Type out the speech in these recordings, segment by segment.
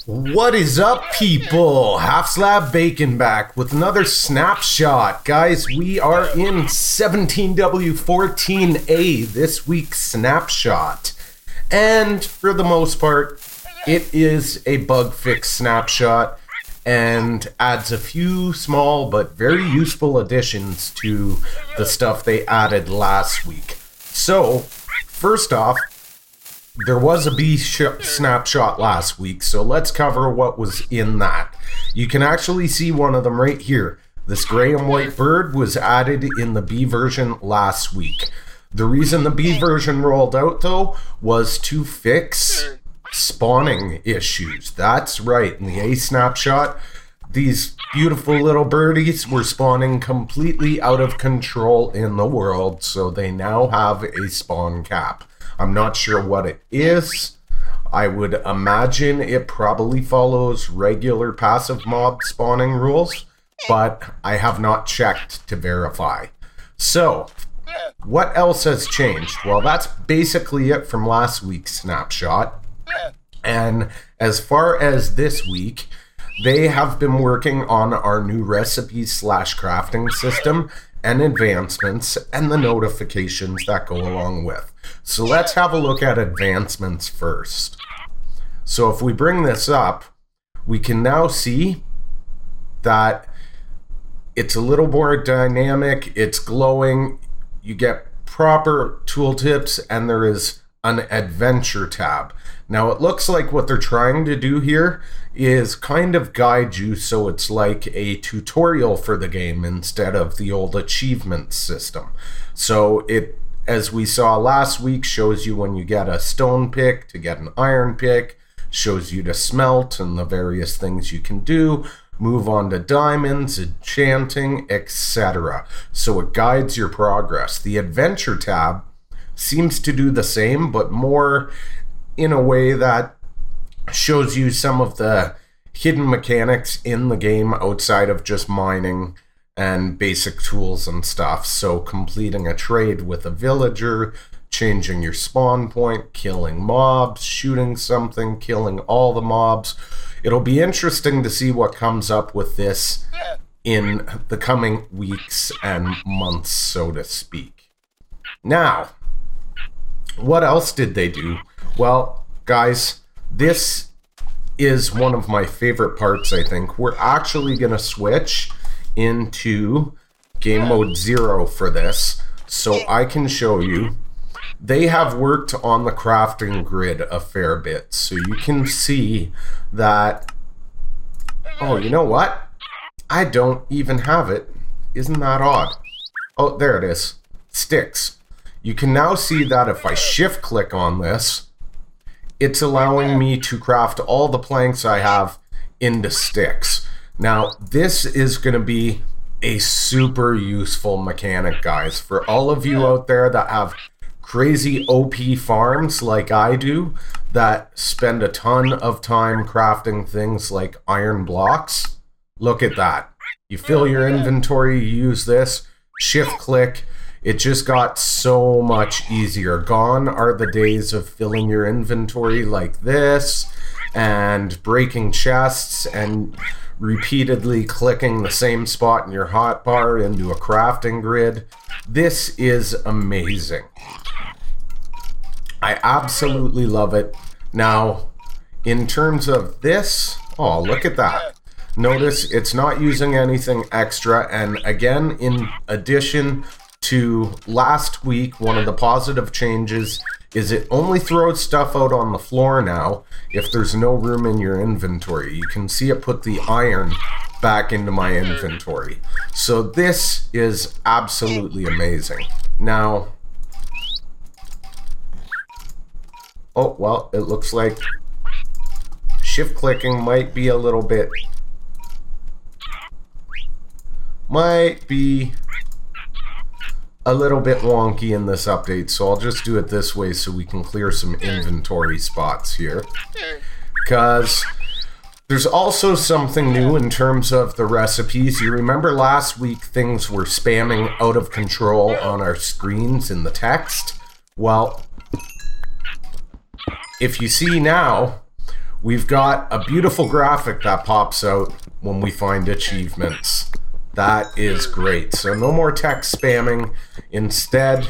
What is up, people? Half Slab Bacon back with another snapshot. Guys, we are in 17W14A, this week's snapshot. And for the most part, it is a bug fix snapshot and adds a few small but very useful additions to the stuff they added last week. So, first off, there was a bee snapshot last week, so let's cover what was in that. You can actually see one of them right here. This gray and white bird was added in the bee version last week. The reason the bee version rolled out, though, was to fix spawning issues. That's right, in the A snapshot, these beautiful little birdies were spawning completely out of control in the world, so they now have a spawn cap. I'm not sure what it is. I would imagine it probably follows regular passive mob spawning rules, but I have not checked to verify. So, what else has changed? Well, that's basically it from last week's snapshot. And as far as this week, they have been working on our new recipes/crafting system and advancements and the notifications that go along with. So let's have a look at advancements first. So if we bring this up, we can now see that it's a little more dynamic, it's glowing, you get proper tooltips, and there is an adventure tab. Now it looks like what they're trying to do here is kind of guide you so it's like a tutorial for the game instead of the old achievement system. So it, as we saw last week, shows you when you get a stone pick to get an iron pick, shows you to smelt and the various things you can do, move on to diamonds, enchanting, etc. So it guides your progress. The adventure tab seems to do the same, but more in a way that shows you some of the hidden mechanics in the game outside of just mining and basic tools and stuff. So completing a trade with a villager, changing your spawn point, killing mobs, shooting something, killing all the mobs. It'll be interesting to see what comes up with this in the coming weeks and months, so to speak. Now, what else did they do? Well, guys, this is one of my favorite parts, I think. We're actually going to switch into game mode 0 for this, so I can show you. They have worked on the crafting grid a fair bit, so you can see that, oh, you know what? I don't even have it. Isn't that odd? Oh, there it is. Sticks. You can now see that if I shift click on this, it's allowing me to craft all the planks I have into sticks. Now, this is going to be a super useful mechanic, guys. For all of you out there that have crazy OP farms like I do, that spend a ton of time crafting things like iron blocks, look at that. You fill your inventory, you use this, shift click. It just got so much easier. Gone are the days of filling your inventory like this and breaking chests and repeatedly clicking the same spot in your hotbar into a crafting grid. This is amazing. I absolutely love it. Now, in terms of this, oh, look at that. Notice it's not using anything extra, and again, in addition to last week, one of the positive changes is it only throws stuff out on the floor now if there's no room in your inventory. You can see it put the iron back into my inventory. So this is absolutely amazing. Now, oh, well, it looks like shift clicking might be a little bit, wonky in this update, so I'll just do it this way so we can clear some inventory spots here. Because there's also something new in terms of the recipes. You remember last week things were spamming out of control on our screens in the text? Well, if you see now, we've got a beautiful graphic that pops out when we find achievements. That is great. So no more text spamming. Instead,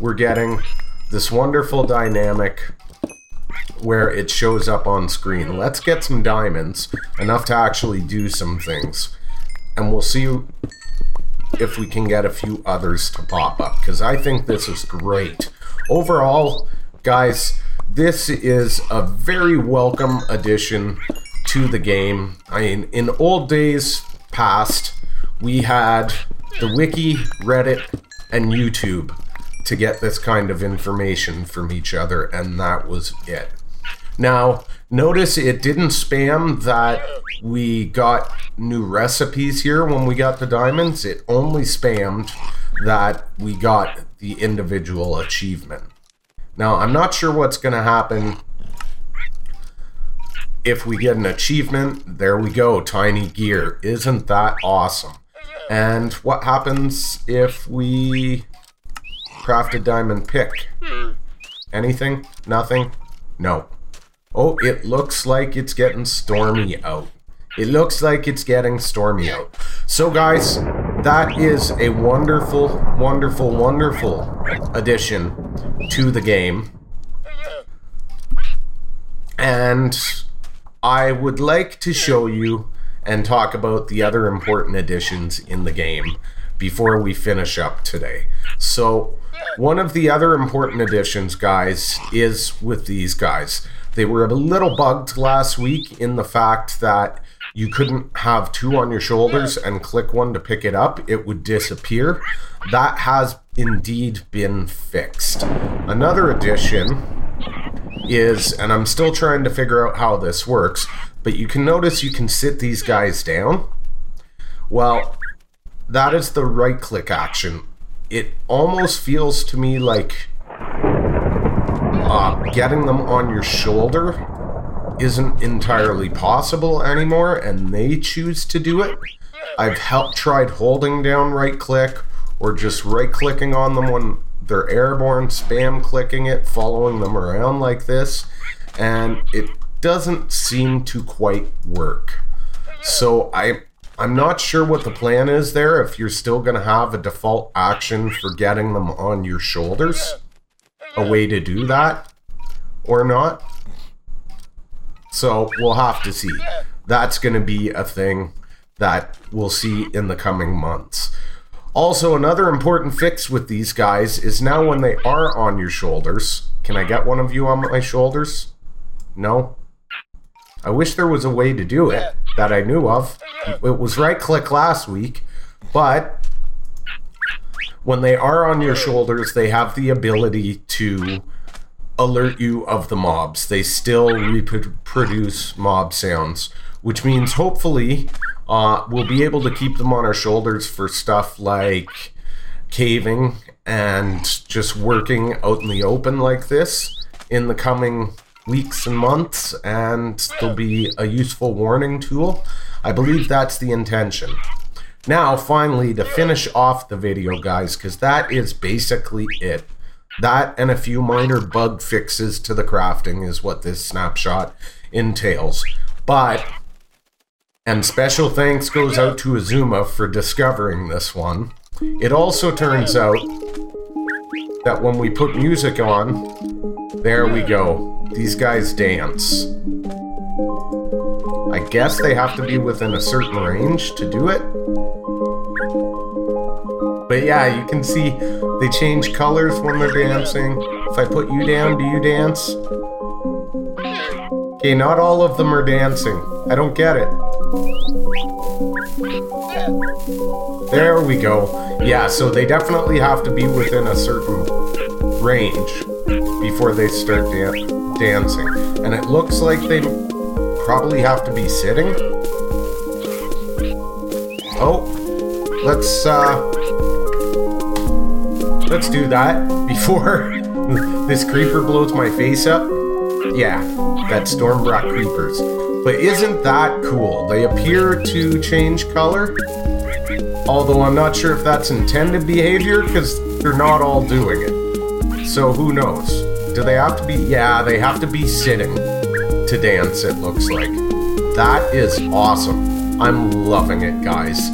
we're getting this wonderful dynamic where it shows up on screen. Let's get some diamonds, enough to actually do some things. And we'll see if we can get a few others to pop up, because I think this is great. Overall, guys, this is a very welcome addition to the game. I mean, in old days past, we had the wiki, Reddit, and YouTube to get this kind of information from each other, and that was it. Now, notice it didn't spam that we got new recipes here when we got the diamonds. It only spammed that we got the individual achievement. Now, I'm not sure what's going to happen if we get an achievement. There we go, tiny gear. Isn't that awesome? And what happens if we craft a diamond pick? Anything? Nothing? No. Oh, it looks like it's getting stormy out. It looks like it's getting stormy out. So guys, that is a wonderful, wonderful, wonderful addition to the game. And I would like to show you and talk about the other important additions in the game before we finish up today. So one of the other important additions, guys, is with these guys. They were a little bugged last week in the fact that you couldn't have two on your shoulders and click one to pick it up. It would disappear. That has indeed been fixed. Another addition is, and I'm still trying to figure out how this works, but you can notice you can sit these guys down. Well, that is the right click action. It almost feels to me like getting them on your shoulder isn't entirely possible anymore, and they choose to do it. I've tried holding down right click or just right clicking on them when they're airborne, spam clicking it, following them around like this, and it doesn't seem to quite work. So I'm not sure what the plan is there, if you're still going to have a default action for getting them on your shoulders, a way to do that, or not. So we'll have to see. That's going to be a thing that we'll see in the coming months. Also, another important fix with these guys is now when they are on your shoulders. Can I get one of you on my shoulders? No? I wish there was a way to do it that I knew of. It was right click last week, but when they are on your shoulders, they have the ability to alert you of the mobs. They still reproduce mob sounds, which means hopefully we'll be able to keep them on our shoulders for stuff like caving and just working out in the open like this in the coming weeks and months, and there'll be a useful warning tool. I believe that's the intention. Now, finally, to finish off the video, guys, because that is basically it. That and a few minor bug fixes to the crafting is what this snapshot entails. But, and special thanks goes out to Azuma for discovering this one. It also turns out that when we put music on, there we go. These guys dance. I guess they have to be within a certain range to do it. But yeah, you can see they change colors when they're dancing. If I put you down, do you dance? Okay, not all of them are dancing. I don't get it. There we go. Yeah, so they definitely have to be within a certain range before they start dancing. And it looks like they probably have to be sitting. Oh, let's do that before this creeper blows my face up. Yeah, that storm brought creepers. But isn't that cool? They appear to change color, although I'm not sure if that's intended behavior because they're not all doing it. So who knows? Do they have to be? Yeah, they have to be sitting to to dance, it looks like. That is awesome. I'm loving it, guys.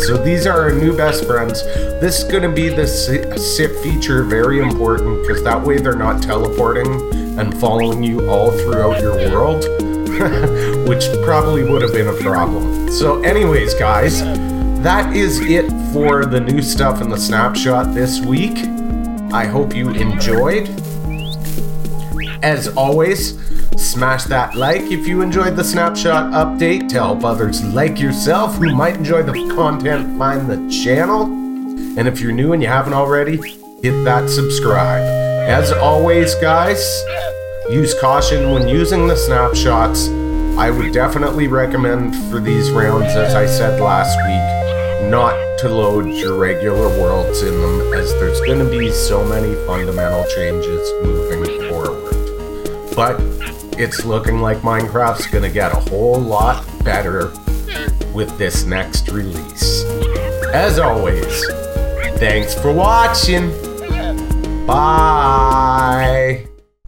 So these are our new best friends. This is going to be the sit feature, very important, because that way they're not teleporting and following you all throughout your world, which probably would have been a problem. So anyways, guys, that is it for the new stuff in the snapshot this week. I hope you enjoyed. As always, smash that like if you enjoyed the snapshot update to help others like yourself who might enjoy the content find the channel. And if you're new and you haven't already, hit that subscribe. As always, guys, use caution when using the snapshots. I would definitely recommend for these rounds, as I said last week, not to load your regular worlds in them, as there's going to be so many fundamental changes moving forward. But it's looking like Minecraft's going to get a whole lot better with this next release. As always, thanks for watching. Bye.